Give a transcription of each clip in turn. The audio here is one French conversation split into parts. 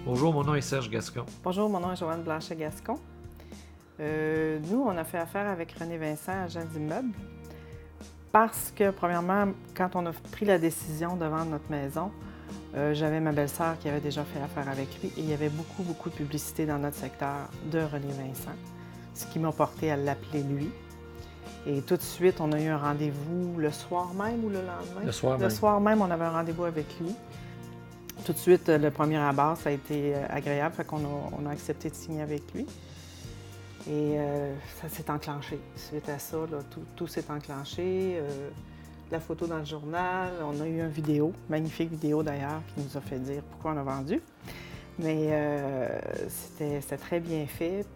Bonjour, mon nom est Serge Gascon. Bonjour, mon nom est Joanne Blanchet-Gascon. Nous, on a fait affaire avec René Vincent, agent d'immeuble, parce que, premièrement, quand on a pris la décision de vendre notre maison, j'avais ma belle-sœur qui avait déjà fait affaire avec lui et il y avait beaucoup de publicité dans notre secteur de René Vincent, ce qui m'a porté à l'appeler lui. Et tout de suite, on a eu un rendez-vous le soir même ou le lendemain? Le soir même. Le soir même, on avait un rendez-vous avec lui. Tout de suite, le premier abord, ça a été agréable, fait qu'on a accepté de signer avec lui. Et ça s'est enclenché. Suite à ça, là, tout s'est enclenché. La photo dans le journal, on a eu une vidéo, magnifique vidéo d'ailleurs, qui nous a fait dire pourquoi on a vendu. Mais c'était très bien fait.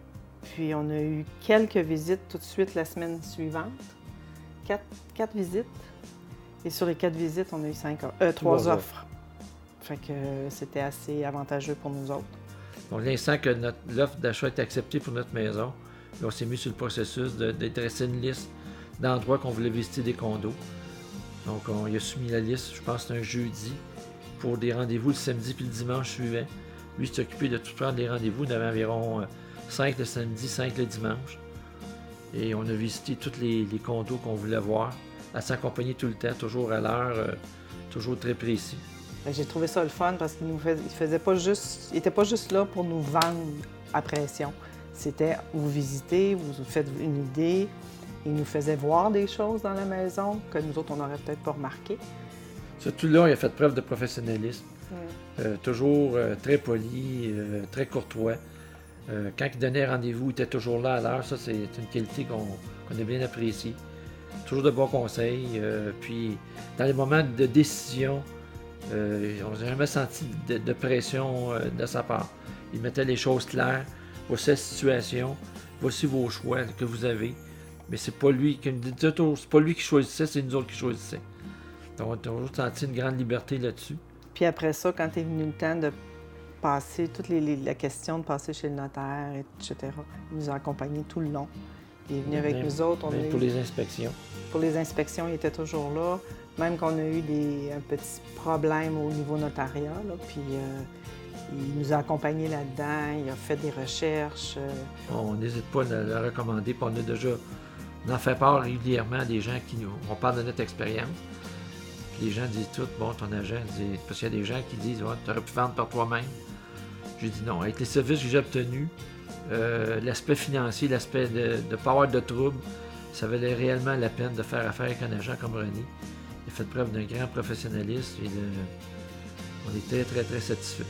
Puis on a eu quelques visites tout de suite la semaine suivante. Quatre visites. Et sur les 4 visites, on a eu 3 offres. Fait que c'était assez avantageux pour nous autres. Donc, l'instant que l'offre d'achat est acceptée pour notre maison, on s'est mis sur le processus de dresser une liste d'endroits qu'on voulait visiter des condos. Donc, il a soumis la liste, je pense que c'était un jeudi, pour des rendez-vous le samedi puis le dimanche suivant. Lui, il s'est occupé de tout prendre des rendez-vous. Il y en avait environ 5 le samedi, 5 le dimanche. Et on a visité tous les condos qu'on voulait voir, à s'accompagner tout le temps, toujours à l'heure, toujours très précis. J'ai trouvé ça le fun parce qu'il n'était pas juste là pour nous vendre à pression. C'était vous visitez, vous faites une idée. Il nous faisait voir des choses dans la maison que nous autres, on n'aurait peut-être pas remarqué. Surtout là, il a fait preuve de professionnalisme. Toujours très poli, très courtois. Quand il donnait rendez-vous, il était toujours là à l'heure. Ça, c'est une qualité qu'on a bien appréciée. Toujours de bons conseils. Puis, dans les moments de décision, on n'a jamais senti de pression de sa part. Il mettait les choses claires. Voici la situation, voici vos choix que vous avez. Mais c'est pas lui qui choisissait, c'est nous autres qui choisissons. Donc, on a toujours senti une grande liberté là-dessus. Puis après ça, quand est venu le temps de passer, la question de passer chez le notaire, etc., il nous a accompagnés tout le long. Il est venu avec nous autres. Pour les inspections. Pour les inspections, il était toujours là. Même qu'on a eu un petit problème au niveau notariat, là, puis il nous a accompagnés là-dedans, il a fait des recherches. On n'hésite pas à le recommander, puis on en fait part régulièrement à des gens on parle de notre expérience. Puis les gens disent tout, bon, ton agent dit, parce qu'il y a des gens qui disent, ouais, tu aurais pu vendre par toi-même. J'ai dit non, avec les services que j'ai obtenus, l'aspect financier, l'aspect de ne pas avoir de troubles, ça valait réellement la peine de faire affaire avec un agent comme René. Il a fait preuve d'un grand professionnalisme et on est très satisfaits.